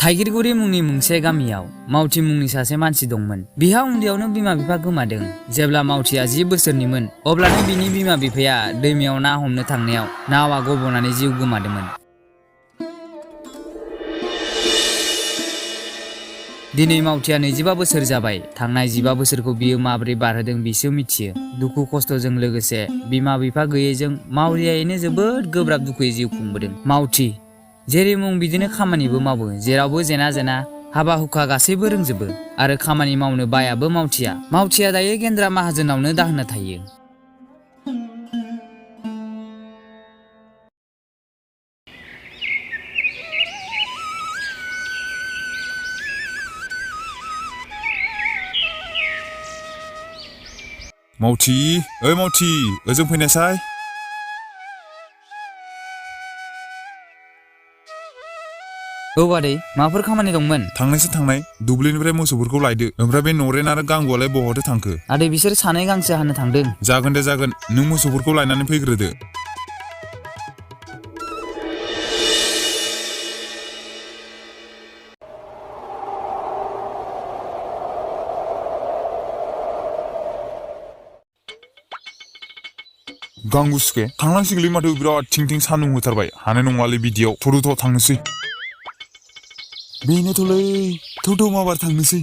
थाइगिरगुरि मुंनि मोनसे गामियाव मावथि मुंनि सासे मानसि दंमोन। बिहा उन्दैयावनो बिमा बिफा गोमादों। जेब्ला मावथिया 10 बोसोरनिमोन अब्लानो बिनि बिमा बिफाया दैमायाव ना हमनो थांनायाव नावा गबनानै जिउ गोमादोंमोन। दिनै मावथिया 25 बोसोर जाबाय। थांनाय 15 बोसोरखौ बियो माबोरै बारहोदों बिसो मिथियो। दुखु खस्थजों लोगोसे बिमा बिफा गैयैजों मावरियायैनो जोबोद गोब्राब दुखुयै जिउ खुंबोदों। मावथि जेरै मुं बिदिनो खामानिबो मावो, जेरावबो जेना जेना हाबा हुखा गासैबो रोंजोबो आरो खामानि मावनो बायाबो मावथिया दायो गेन्द्रा माहाजोनावनो दाहोना थायो। मावथि, ओइ मावथि, ओजों फैनायसाय। औ आदै, माबाफोर खामानि दंमोन? थांनाय दुब्लिनिफ्राय मोसौफोरखौ लायदो। ओमफ्राय बे नरेन आरो गांगुआलाय बहाथो थांखो? आदै, बिसोर सानै गांसो हानो थांदों। जागोन दे जागोन, नों मोसौफोरखौ लायनानै फैग्रोदो। गांगु सुखे, थांनांसिगोनलै माथो, बिराद थिं सान्दुं होथारबाय। हानाय नङालै बिदियाव। थ'थ' थांनोसै। बेनोथ'लै, थौ माबार थांनोसै।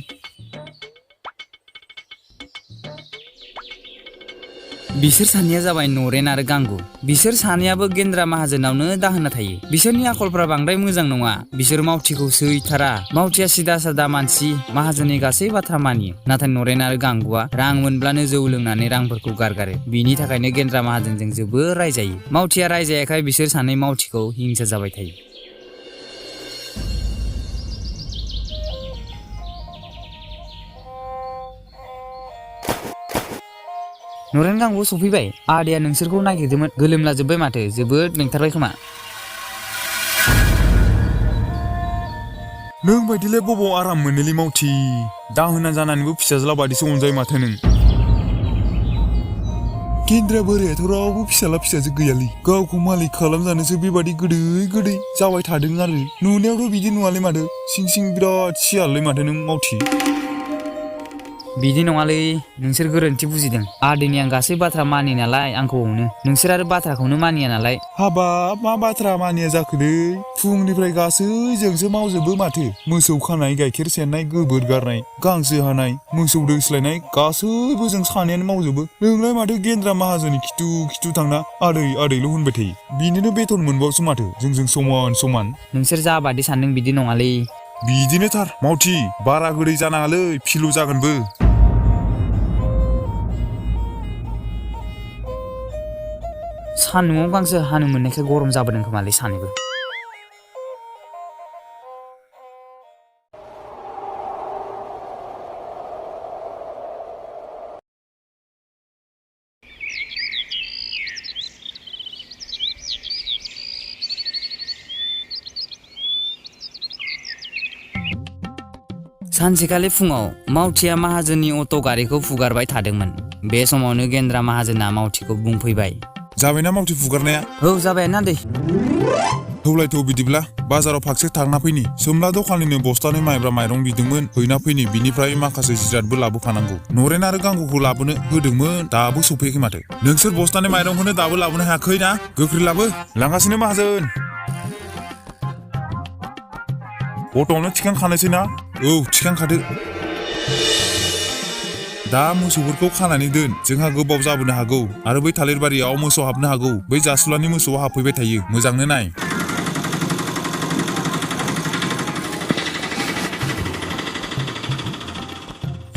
बिसोर सानैया जाबाय नरेन आरो गांगु। बिसोर सानैयाबो गेन्द्रा माहाजोनावनो दाहोना थायो। बिसोरनि आखलफ्रा बांद्राय मोजां नङा। बिसोर मावथिखौ सैथारा। मावथिया सिदा सादा मानसि, माहाजोननि गासै बाथ्रा मानियो। नाथाय नरेन आरो गांगुआ रां मोनब्लानो जौ लोंनानै रांफोरखौ गारगारो। बिनि थाखायनो गेन्द्रा माहाजोनजों जोबोर रायजायो। मावथिया रायजायाखाय बिसोर सानै मावथिखौ हिंसा जाबाय थायो। नरेन, गांगु सफैबाय। आदैया नोंसोरखौ नागिरदोंमोन। गोलोमला जोब्बाय माथो, जोबोद मेंथारबाय खोमा। नों बायदिलाय बबाव आराम मोनोलै मावथि। दाहोना जानानैबो फिसाज्ला बायदिसो अनजायो माथो नों। गेन्द्रा बोरायाथ' रावबो फिसाजो गैयालै। गावखौ मालिक खालामजानोसो बेबादि गोदै जाबाय थादों आरो। नुनायावथ' बिदि नुवालै माथो। सिं बिराद सियाललै माथो नों मावथि। बिदि नङालै, नोंसोर गोरोन्थि बुजिदों। आदैनि आं गासै बाथ्रा मानियो नालाय आंखौ अनो। नोंसोर आरो बाथ्राखौनो मानिया नालाय। हाबाब, मा बाथ्रा मानिया जाखोलै? फुंनिफ्राय गासैजोंसो मावजोबो माथो। मोसौ खानाय, गाइखेर सेरनाय, गोबोर गारनाय, गांसो हानाय, मोसौ दोस्लायनाय गासैबो जों सानैयानो मावजोबो। नोंलाय माथो गेन्द्रा माहाजोननि खिथु थांना आदैल' होनबाय थायो। बिनिनो बेथन मोनबावसो माथो जोंजों समान। नोंसोर जाबादि सानदों बिदि नङालै। बिदिनो थार मावथि, बारा गोदै जानाङालै, फिलु जागोनबो। सान्दुङाव गांसो हानो मोननायखाय गरम जाबोदों खोमालै सानैबो। सानसेखालि फुङाव मावथिया माहाजोननि अट' गारिखौ फुगारबाय थादोंमोन। बे समावनो गेन्द्रा माहाजोना मावथिखौ बुंफैबाय। जाबायना मावथि फुगारनाया? औ, जाबायानो आदै। थौलायथ' बिदिब्ला बाजाराव फागसे थांना फैनि। सोमला दखाननिनो बस्थानै माइब्रा माइरं बिदोंमोन, हैना फैनि। बिनिफ्राय माखासे जिरादबो लाबोफानांगौ। नरेन आरो गांगुखौ लाबोनो होदोंमोन, दाबो सफैयाखै माथो। नोंसोर बस्थानै माइरंखौनो दाबो लाबोनो हायाखै ना? गोख्रै लाबो। लांगासिनो माहाजोन। अट'आवनो थिखांखानोसै ना? औ, थिखांखादो। दा मोसौफोरखौ खानानै दोन। जोंहा गोबाव जाबोनो हागौ आरो बै थालिर बारियाव मोसौ हाबनो हागौ। बै जासुलानि मोसौआ हाबफैबाय थायो, मोजांनो नाय।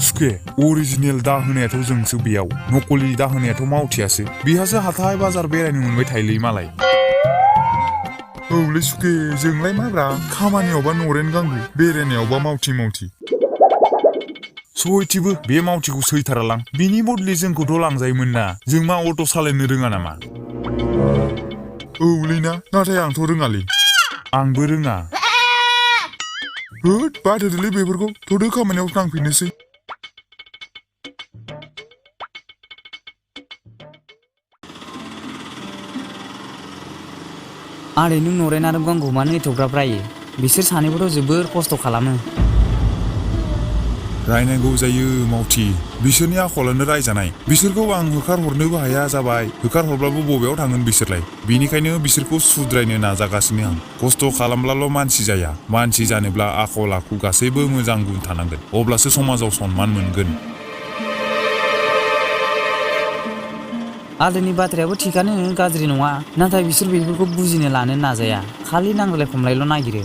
सुखे, अरिजिनेल दाहोनायाथ' जोंसो बेयाव, नकलि दाहोनायाथ' मावथियासो। बिहासो हाथाय बाजार बेरायनो मोनबाय थायोलै मालाय। औलै सुखे, जोंलाय माब्रा, खामानियावबा नरेन गांगु, बेरायनायावबा मावथि। सयथिबो बे मावथिखौ सैथारालां। बिनि बदलि जोंखौथ' लांजायोमोन ना। जों मा अट' सालायनो रोङा नामा? औलै ना, नाथाय आंथ' रोङालै। आंबो रोङा। होद, बादहोदोलै बेफोरखौ। थ'दो खामानियाव नांफिननोसै। आदै, नों नरेन आरो गांगु मानो एथ'ग्राब रायो? बिसोर सानैबोथ' जोबोर खस्थ' खालामो। रायनांगौ जायो मावथि बिसोरनि आखलानो रायजानाय बिसोरखौ आं होखारहरनोबो हाया जाबाय होखारहरब्लाबो बबेयाव थांगोन बिसोरलाय बिनिखायनो बिसोरखौ सुद्रायनो नाजागासिनो आं खस्थ' खालामब्लाल' मानसि जाया मानसि जानोब्ला आखल आखु गासैबो मोजां गुन थानांगोन अब्लासो समाजाव सनमान मोनगोन। आदैनि बाथ्रायाबो थिगानो गाज्रि नङा नाथाय बिसोर बेफोरखौ बुजिनो लानो नाजाया खालि नांलाय खमलायल' नागिरो।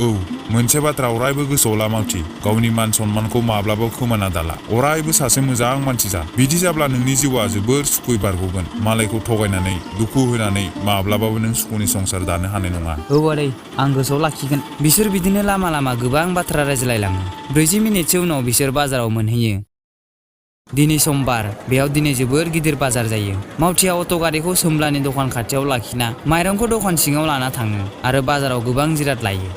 औ मोनसे बाथ्रा अरायबो गोसोआव ला मावथि गावनि मान सनमानखौ माब्लाबा खोमाना दाला अरायबो सासे मोजां मानसि जा बिदि जाब्ला नोंनि जिउआ जोबोर सुखुयै बारग'गोन मालायखौ थगायनानै दुखु होनानै माब्लाबाबो नों सुखुनि संसार दानो हानाय नङा। औ आदै आं गोसोआव लाखिगोन। बिसोर बिदिनो लामा लामा गोबां बाथ्रा रायज्लायलाङो। 40 मिनिटसो उनाव बिसोर बाजाराव मोनहैयो। दिनै समबार बेयाव दिनै जोबोर गिदिर बाजार जायो। मावथिया अट' गारिखौ सोमलानि दखान खाथियाव लाखिना माइरंखौ दखान सिङाव लाना थाङो आरो बाजाराव गोबां जिराद लायो।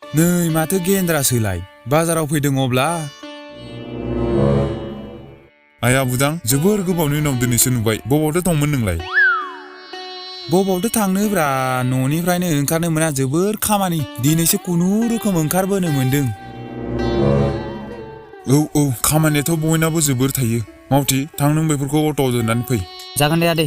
नै माथो गेन्द्रासोलाय बाजाराव फैदों अब्ला आया बुदां जोबोर गोबावनि उनाव दिनैसो नुबाय बबावथो दंमोन नोंलाय? बबावथो थांनोब्रा न'निफ्रायनो ओंखारनो मोना जोबोर खामानि दिनैसो खुनुरुखुम ओंखारबोनो मोनदों। औ खामानियाथ' बयनाबो जोबोर थायो मावथि थां नों बेफोरखौ अट'आव दोननानै फै। जागोन दे आदै।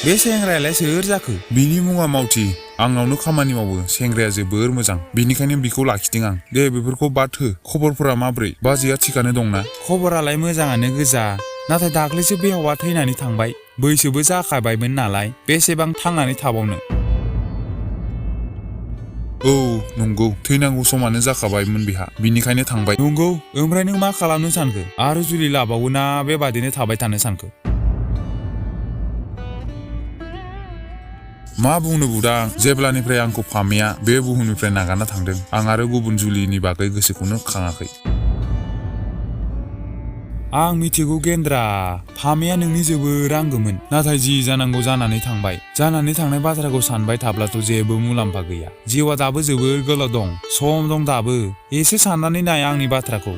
बे सेंग्रायालाय सोर जाखो? बिनि मुङा मावथि आंनावनो खामानि मावो सेंग्राया जोबोर मोजां बिनिखायनो बिखौ लाखिदों आं। दे बेफोरखौ बाद हो खबरफोरा माब्रै बाजैया थिगानो दंना? खबरालाय मोजाङानो गोजा नाथाय दाख्लैसो बे हौवा थैनानै थांबाय बैसोबो जाखाबायमोन नालाय बेसेबां थांनानै थाबावनो। औ नंगौ थैनांगौ समानो जाखाबायमोन बिहा बिनिखायनो थांबाय। नंगौ ओमफ्राय नों मा खालामनो सानखो आरो जुलि लाबावोना बेबादिनो थाबाय थानो सानखो? मा बुंनो बुदां जेब्लानिफ्राय आंखौ फामेया बे बुहुमनिफ्राय नागारना थांदों आं आरो गुबुन जुलिनि बागै गोसोखौनो खाङाखै। आं मिथिगौ गेन्द्रा फामेया नोंनि जोबोर आंगोमोन नाथाय जि जानांगौ जानानै थांबाय जानानै थांनाय बाथ्राखौ सानबाय थाब्लाथ' जेबो मुलाम्फा गैया। जिउआ दाबो जोबोर गोलाव दं सम दं दाबो एसे साननानै नाय आंनि बाथ्राखौ।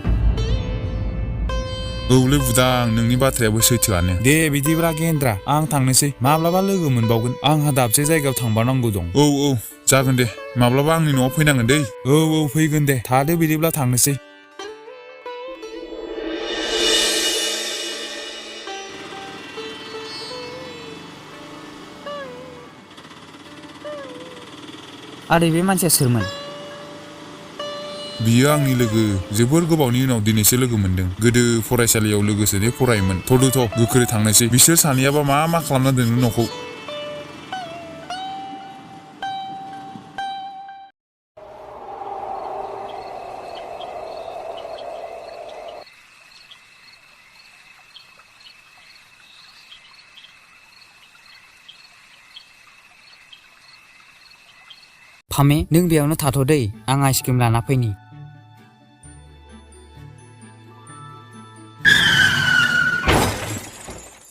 औलै बुदां नोंनि बाथ्रायाबो सैथोआनो। दे बिदिब्ला गेन्द्रा आं थांनोसै माब्लाबा लोगो मोनबावगोन आंहा दाबसे जायगायाव थांबावनांगौ दं। औ जागोन दे माब्लाबा आंनि न'आव फैनांगोन दै। औ फैगोन दे थादो बिदिब्ला थांनोसै। आदै बे मानसिया सोरमोन? बियो आंनि लोगो जोबोर गोबावनि उनाव दिनैसो लोगो मोनदों गोदो फरायसालियाव लोगोसेनो फरायोमोन। थ'दुथ' गोख्रै थांनोसै बिसोर सानैयाबा मा खालामना दोनो न'खौ। फामे नों बेयावनो थाथ' दै आं आइसक्रिम लाना फैनि।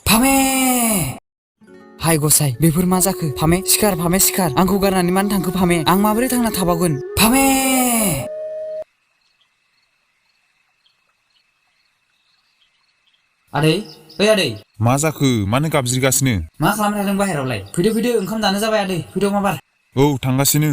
फामे हाय गसाय बेफोर मा जाखो? फामे सिखार फामे सिखार आंखौ गारनानै मानो थांखो फामे आं माबोरै थांना थाबावगोन फामे। आदै ओइ आदै मा जाखो मानो गाबज्रिगासिनो? मा खालामनो थादों बाहेरावलाय? फैदो ओंखाम जानो जाबाय आदै फैद' माबार। औ थांगासिनो।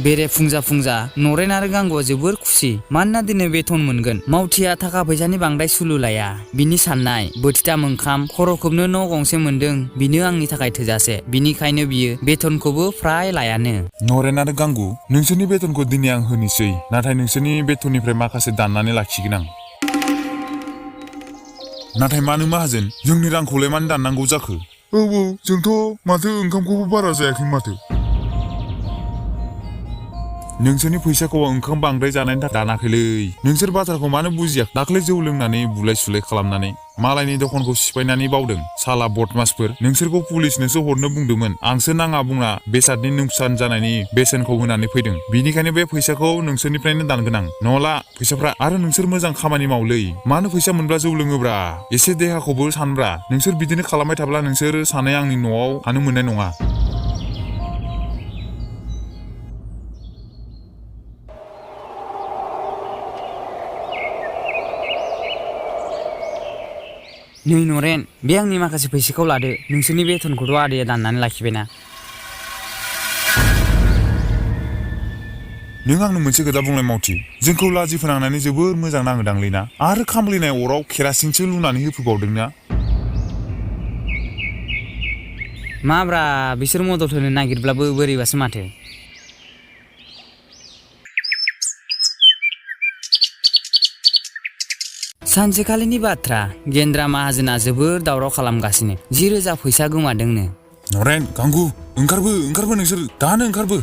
बेरे फुंजा नरेन आरो गांगुआ जोबोर खुसि मानोना दिनै बेथन मोनगोन। मावथिया थाखा फैसानि बांद्राय सुलु लाया बिनि साननाय बोथिथाम ओंखाम खर' खोबनो न' गंसे मोनदों बिनो आंनि थाखाय थोजासे बिनिखायनो बियो बेथनखौबो फ्राय लायानो। नरेन आरो गांगु नोंसोरनि बेथनखौ दिनै आं होनोसै नाथाय नोंसोरनि बेथननिफ्राय माखासे दाननानै लाखिगोन आं। नाथाय मानो माहाजोन जोंनि रांखौलाय मानो दाननांगौ जाखो? औ जोंथ' माथो ओंखामखौबो बारा जायाखै माथो। नोंसोरनि फैसाखौ ओंखाम बांद्राय जानायनि थाखाय दानाखैलै नोंसोर बाथ्राखौ मानो बुजिया दाख्लै जौ लोंनानै बुलाय सुलाय खालामनानै मालायनि दखानखौ सिफायनानै बावदों साला बदमासफोर नोंसोरखौ पुलिसनोसो हरनो बुंदोंमोन आंसो नाङा बुङा बेसादनि नुकसान जानायनि बेसेनखौ होनानै फैदों बिनिखायनो बे फैसाखौ नोंसोरनिफ्रायनो दानगोन आं नङाला फैसाफ्रा आरो नोंसोर मोजां खामानि मावलै मानो फैसा मोनब्ला जौ लोङोब्रा एसे देहाखौबो सानब्रा नोंसोर बिदिनो खालामबाय थाब्ला नोंसोर सानै आंनि न'आव थानो मोननाय नङा नै नरेन बे आंनि माखासे फैसाखौ लादो नोंसोरनि बेथनखौथ' आदैया दाननानै लाखिबायना नों आंनो मोनसे खोथा बुंलाय मावथि जोंखौ लाजि फोनांनानै जोबोर मोजां नाङोदांलै ना आरो खामलिनाय अराव केरासिनसो लुनानै होफैबावदोंना माब्रा बिसोर मदद होनो नागिरब्लाबो बोरैबासो माथो सानसेखालिनि बाथ्रा गेन्द्रा माहाजोना जोबोर दावराव खालामगासिनो 10,000 फैसा गोमादोंनो नरेन गांगु ओंखारबो नोंसोर दानो ओंखारबो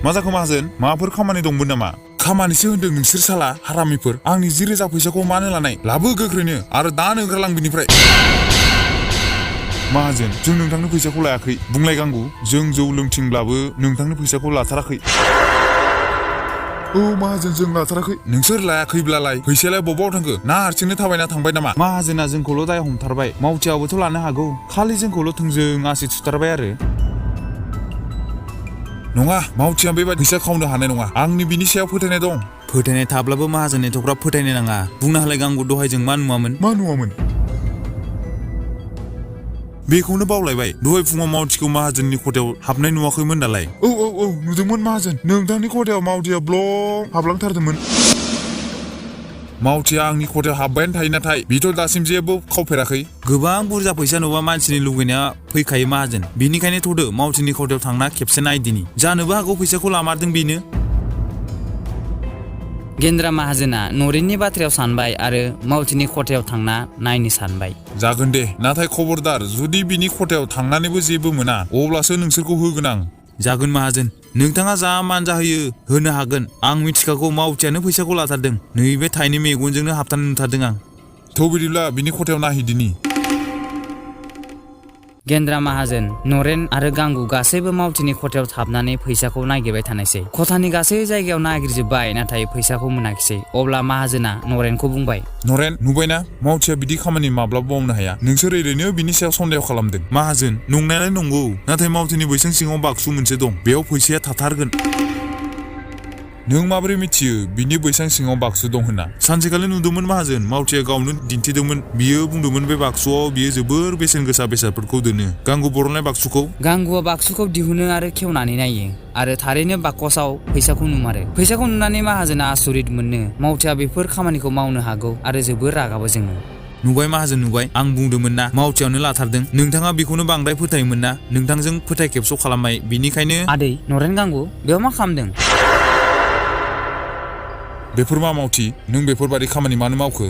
मा जाखो माहाजोन माबाफोर खामानि दंमोन नामा खामानिसो होनदों नोंसोर साला हारामिफोर आंनि 10,000 फैसाखौ मानो लानाय लाबो गोख्रैनो आरो दानो ओंखारलां बिनिफ्राय माहाजोन जों नोंथांनि फैसाखौ लायाखै बुंलाय गांगु जों जौ लोंथिंब्लाबो नोंथांनि फैसाखौ लाथाराखै औ माहाजोन जों लाथाराखै नोंसोर लायाखैब्लालाय फैसायालाय बबाव थांखो ना हारसिंनो थाबायना थांबाय नामा माहाजोना जोंखौल' दाय हमथारबाय मावथियाबोथ' लानो हागौ खालि जोंखौल' थोंजों आसि थुथारबाय आरो नङा मावथिया बेबायदि फैसा खावनो हानाय नङा आंनि बिनि सायाव फोथायनाय दं फोथायनाय थाब्लाबो माहाजोन एथ'ग्राब फोथायनाय नाङा बुंना होलाय गांगु दहाय जों मा नुवामोन बेखौनो बावलायबाय दहाय फुङाव मावथिखौ माहाजोननि खथायाव हाबनाय नुवाखैमोन दालाय औ नुदोंमोन माहाजोन नोंथांनि खथायाव मावथिया ब्लं हाबलांथारदोंमोन मावथिया आंनि खथायाव हाबबायानो थायो नाथाय बेथ' दासिम जेबो खावफेराखै गोबां बुरजा फैसा नुबा मानसिनि लुगैनाया फैखायो माहाजोन बिनिखायनो थ'दो मावथिनि खथायाव थांना खेबसे नायदिनि जानोबो हागौ फैसाखौ लामारदों बेनो गेन्द्रा माहाजोना नरेननि बाथ्रायाव सानबाय आरो मावथिनि खथायाव थांना नायनो सानबाय जागोन दे नाथाय खबरदार जुदि बिनि खथायाव थांनानैबो जेबो मोना अब्लासो नोंसोरखौ होगोन आं जागोन माहाजोन नोंथाङा जा मानजा होयो होनो हागोन आं मिथिखागौ मावथियानो फैसाखौ लाथारदों नैबे थाइनै मेगनजोंनो हाबथानो नुथारदों आं थ' बिदिब्ला बिनि खथायाव नायहैदिनि गेन्द्रा माहाजोन नरेन आरो गांगु गासैबो मावथिनि खथायाव थाबनानै फैसाखौ नागिरबाय थानायसै खथानि गासै जायगायाव नागिरजोब्बाय नाथाय फैसाखौ मोनाखिसै अब्ला माहाजोना नरेनखौ बुंबाय नरेन नुबायना मावथिया बिदि खामानि माब्लाबा मावनो हाया नोंसोर ओरैनो बिनि सायाव सन्देह खालामदों माहाजोन नंनायालाय नंगौ नाथाय मावथिनि बैसां सिङाव बाक्सु मोनसे दं बेयाव फैसाया थाथारगोन नों माबोरै मिथियो बिनि बैसां सिङाव बाक्सु दं होनना सानसेखालि नुदोंमोन माहाजोन मावथिया गावनो दिन्थिदोंमोन बियो बुंदोंमोन बे बाक्सुआव बियो जोबोर बेसेन गोसा बेसादफोरखौ दोनो गांगु बरननाय बाक्सुखौ गांगुआ बाक्सुखौ दिहुनो आरो खेवनानै नायो आरो थारैनो बाकसाव फैसाखौ नुमारो फैसाखौ नुनानै माहाजोना आसरित मोनो मावथिया बेफोर खामानिखौ मावनो हागौ आरो जोबोर रागाबो जोङो नुबाय माहाजोन नुबाय आं बुंदोंमोन ना मावथियावनो लाथारदों नोंथाङा बेखौनो बांद्राय फोथायोमोन ना नोंथांजों फोथाय खेबस' खालामबाय बिनिखायनो आदै नरेन गांगु बेयाव मा खालामदों बेफोर मा मावथि नों बेफोरबादि खामानि मानो मावखो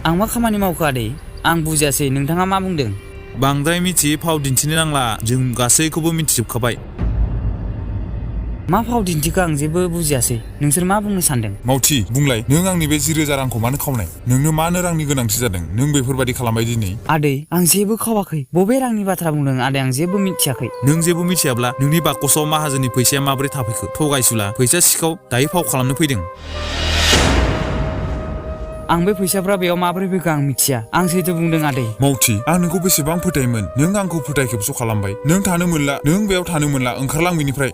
आं मा खामानि मावखो आदै आं बुजियासै नोंथाङा मा बुंदों बांद्राय मिथियै फाव दिन्थिनो नांला जों गासैखौबो मिथिजोबखाबाय मा फाव दिन्थिखो आं जेबो बुजियासै नोंसोर मा बुंनो सानदों मावथि बुंलाय नों आंनि बे 10,000 रांखौ मानो खावनाय नोंनो मानो रांनि गोनांथि जादों नों बेफोरबादि खालामबाय दिनै आदै आं जेबो खावाखै बबे रांनि बाथ्रा बुंदों आदै आं जेबो मिथियाखै नों जेबो मिथियाब्ला नोंनि बाकसाव माहाजोननि फैसाया माबोरै थाफैखो थगायसुला फैसा सिखाव दायो फाव खालामनो फैदों आं बे फैसाफ्रा बेयाव माबोरै फैखो आं मिथिया आं सैथो बुंदों आदै मावथि आं नोंखौ बेसेबां फोथायोमोन नों आंखौ फोथाय खेबस' खालामबाय नों थानो मोनला नों बेयाव थानो मोनला ओंखारलां बिनिफ्राय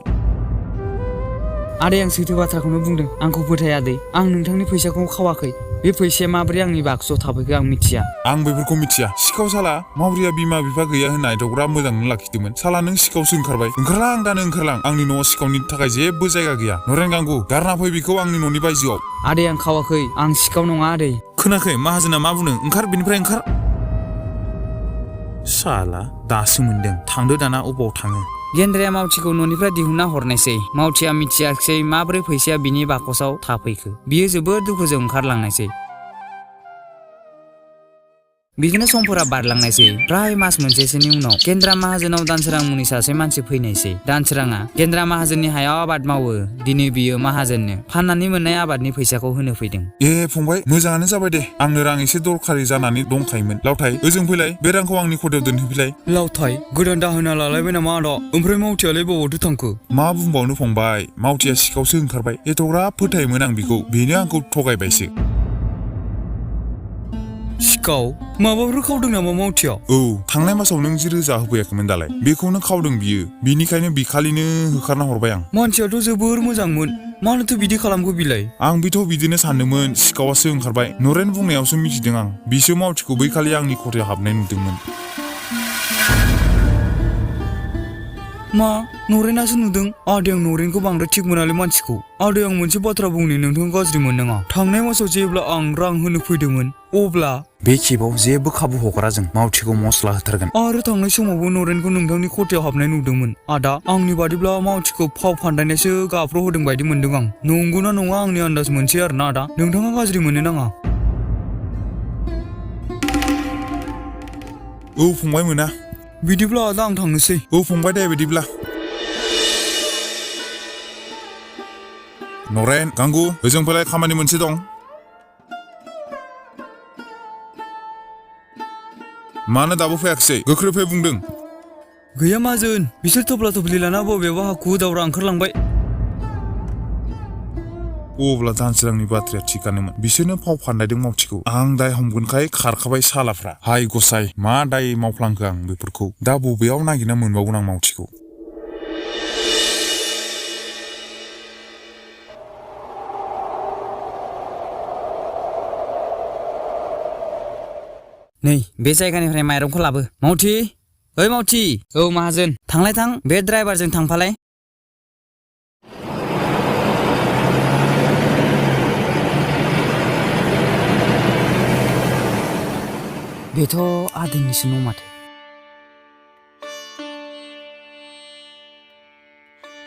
आदै आं सैथो बाथ्राखौनो बुंदों आंखौ फोथाय आदै आं नोंथांनि फैसाखौ खावाखै बे फैसाया माबोरै आंनि बाक्सुआव थाफैखो आं मिथिया आं बेफोरखौ मिथिया सिखाव साला मावरिया बिमा बिफा गैया होनना एथ'ग्रा मोजाङै लाखिदोंमोन साला नों सिखावसो ओंखारबाय ओंखारलां दानो ओंखारलां आंनि न'आव सिखावनि थाखाय जेबो जायगा गैया नरेन गांगु गारना फै बेखौ आंनि न'नि बायजोआव आदै आं खावाखै आं सिखाव नङा आदै खोनाखै माहाजोना मा बुंदों ओंखार बिनिफ्राय ओंखार साला दासो मोनदों थांदो दाना अबाव थाङो गेन्द्राया मावथिखौ न'निफ्राय दिहुनना हरनायसै मावथिया मिथियाखिसै माबोरै फैसाया बिनि बाकसाव थाफैखो बियो जोबोद दुखुजों ओंखारलांनायसै बिदिनो समफोरा बारलांनायसै प्राय मास मोनसेसोनि उनाव गेन्द्रा माहाजोनाव दानसोरां मुंनि सासे मानसि फैनायसै। दानसोराङा गेन्द्रा माहाजोननि हायाव आबाद मावो। दिनै बियो माहाजोननो फाननानै मोननाय आबादनि फैसाखौ होनो फैदों। फंबाय मोजाङानो जाबाय दे आंनो रां एसे दरखारि जानानै दंखायोमोन। लावथाय ओजों फैलाय बे रांखौ आंनि खथायाव दोनहैफैलाय। लावथाय गोदान दाहोना लालायबाय नामा आदा? ओमफ्राय मावथियालाय बबावथो थांखो? मा बुंबावनो फंबाय, मावथिया सिखावसो ओंखारबाय। एथ'ग्राब फोथायोमोन आं बिखौ, बेनो आंखौ थगायबायसो। सिखाव? माबाफोर खावदों नामा मावथिया? औ, थांनाय मासाव नों 10,000 होफैयाखैमोन दालाय, बेखौनो खावदों बियो। बिनिखायनो बिखालिनो होखारना हरबाय आं। मानसियाथ' जोबोर मोजांमोन, मानोथो बिदि खालामखो बिलाय? आं बिथ' बिदिनो सानदोंमोन, सिखावासो ओंखारबाय। नरेन बुंनायावसो मिथिदों आं, बिसो मावथिखौ बैखालि आंनि खथायाव हाबनाय नुदोंमोन। मा? नरेनासो नुदों? आदायां नरेनखौ बांद्राय थिग मोनालै मानसिखौ। आदायां मोनसे बाथ्रा बुंनो, नोंथाङा गाज्रि मोननाङा। थांनाय मासाव जेब्ला आं रां होनो फैदोंमोन अब्ला बे खेबाव जेबो खाबु हगारा जों, मावथिखौ मस्ला होथारगोन। आरो थांनाय समावबो नरेनखौ नोंथांनि खथायाव हाबनाय नुदोंमोन। आदा, आंनि बादिब्ला मावथिखौ फाव फान्दायनायसो गाफ्र होदों बायदि मोनदों आं। नंगौना नङा आंनि आन्दाज मोनसै आरोना आदा, नोंथाङा गाज्रि मोननो नाङा। औ फंबाय मोना। बिदिब्ला आदा आं थांनोसै। औ फंबाय दे बिदिब्ला। नरेन, गांगु, ओजों फैलाय, खामानि मोनसे दं। मानो दाबो फैयाखिसै? गोख्रै फै बुंदों। गैया माजोन, बिसोर थफ्ला थफ्लि लाना बबेयावबा हाखु दावरा ओंखारलांबाय। अब्ला दानसोरांनि बाथ्राया थिगानोमोन, बिसोरनो फाव फान्दायदों मावथिखौ। आं दाय हमगोनखाय खारखाबाय सालाफ्रा। हाय गसाय, मा दाय मावफ्लांखो आं बेफोरखौ? दा बबेयाव नागिरना मोनबावगोन आं मावथिखौ? नै बे जायगानिफ्राय माइरंखौ लाबो। मावथि, ओइ मावथि। औ माहाजोन, थांलाय थां, बे ड्राइभारजों थांफालाय। बेथ' आदैनिसो न' माथो।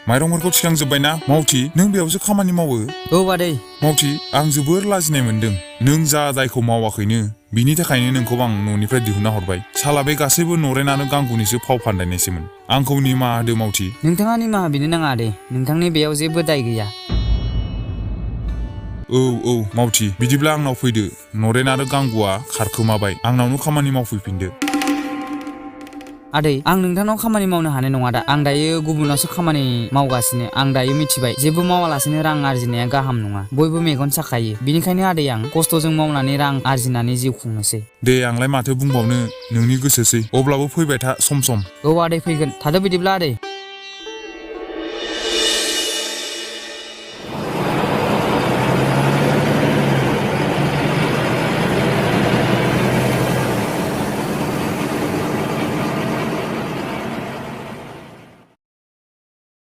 माइरंफोरखौ थिखांजोब्बायना? मावथि, नों बेयावसो खामानि मावो? औ आदै। मावथि, आं जोबोर लाजिनाय मोनदों। नों जा दायखौ मावाखैनो, बिनि थाखायनो नोंखौ आं न'निफ्राय दिहुनना हरबाय। साला बे गासैबो नरेनानो गांगुनिसो फाव फान्दायनायसोमोन। आंखौ निमाहा होदो मावथि। नोंथाङा निमाहा बिनो नाङा आदै, नोंथांनि बेयाव जेबो दाय गैया। औ मावथि, बिदिब्ला आंनाव फैदो। नरेन आरो गांगुआ खारखोमाबाय, आंनावनो खामानि मावफैफिनदो। आदै, आं नोंथांनाव खामानि मावनो हानाय नङा दा। आं दायो गुबुनावसो खामानि मावगासिनो। आं दायो मिथिबाय, जेबो मावालासिनो रां आरजिनाया गाहाम नङा। बयबो मेगन साखायो। बिनिखायनो आदै, आं खस्थ'जों मावनानै रां आरजिनानै जिउ खुंनोसै। दे, आंलाय माथो बुंबावनो, नोंनि गोसोसै। अब्लाबो फैबाय था सम सम। औ आदै फैगोन, थादो बिदिब्ला आदै।